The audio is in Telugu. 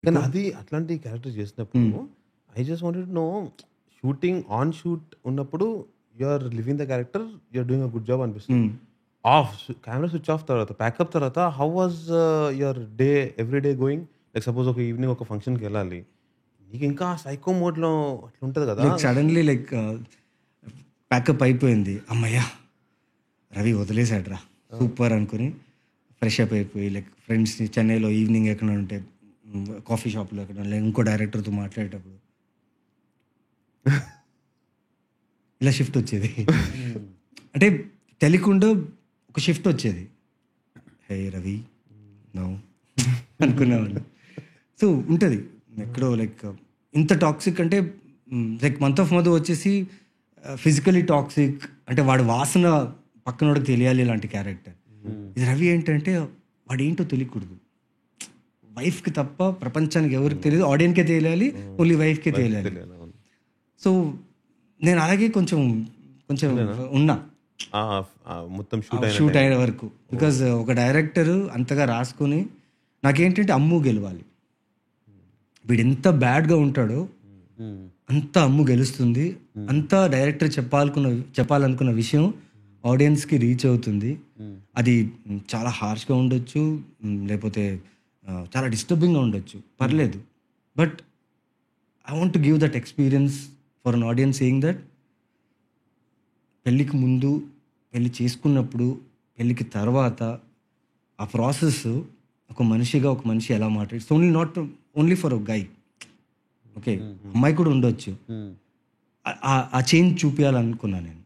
కానీ అది అట్లాంటి క్యారెక్టర్ చేసినప్పుడు I just wanted to know shooting on shoot ఉన్నప్పుడు you are living the character you are doing a good job అనిపిస్తుంది. ఆఫ్ కెమెరా స్విచ్ ఆఫ్ తర్వాత ప్యాకప్ తర్వాత how was your day every day going? Like suppose ఒక ఈవినింగ్ ఒక ఫంక్షన్కి వెళ్ళాలి, నీకు ఇంకా సైకో మోడ్లో అట్లా ఉంటుంది కదా. లైక్ సడన్లీ లైక్ ప్యాకప్ అయిపోయింది, అమ్మయ్యా రవి వదిలేసాడ్రా సూపర్ అనుకుని ఫ్రెష్ అప్ అయిపోయి లైక్ ఫ్రెండ్స్ చెన్నైలో ఈవినింగ్ ఎక్కడ ఉంటే కాఫీ షాప్లో ఎక్కడ లేక ఇంకో డైరెక్టర్తో మాట్లాడేటప్పుడు ఇలా షిఫ్ట్ వచ్చేది. అంటే తెలియకుండా ఒక షిఫ్ట్ వచ్చేది, హే రవి నో అనుకునేవాళ్ళు. సో ఉంటుంది ఎక్కడో లైక్ ఇంత టాక్సిక్ అంటే లైక్ మంత్ ఆఫ్ మధు వచ్చేసి ఫిజికలీ టాక్సిక్, అంటే వాడు వాసన పక్కనోడికి తెలియాలి ఇలాంటి క్యారెక్టర్. ఇది రవి ఏంటంటే వాడు ఏంటో తెలియకూడదు, వైఫ్కి తప్ప ప్రపంచానికి ఎవరికి తెలియదు, ఆడియన్కే తెలియాలి, ఓన్లీ వైఫ్కే తెలియాలి. సో నేను అలాగే కొంచెం కొంచెం ఉన్నా మొత్తం షూట్ అయ్యే వరకు. బికాజ్ ఒక డైరెక్టర్ అంతగా రాసుకొని నాకేంటంటే అమ్ము గెలవాలి, వీడు ఎంత బ్యాడ్గా ఉంటాడో అంత అమ్ము గెలుస్తుంది, అంతా డైరెక్టర్ చెప్పాలనుకున్న విషయం ఆడియన్స్కి రీచ్ అవుతుంది. అది చాలా హార్ష్గా ఉండొచ్చు, లేకపోతే చాలా డిస్టర్బింగ్గా ఉండొచ్చు, పర్లేదు. But I want to give that experience for an audience saying that పెళ్ళికి ముందు, పెళ్ళి చేసుకున్నప్పుడు, పెళ్ళికి తర్వాత ఆ ప్రాసెస్ ఒక మనిషిగా ఒక మనిషి ఎలా మాట్లాడు, it's only not only for a guy, okay అమ్మాయి కూడా ఉండొచ్చు. ఆ చేంజ్ చూపించాలనుకున్నాను నేను.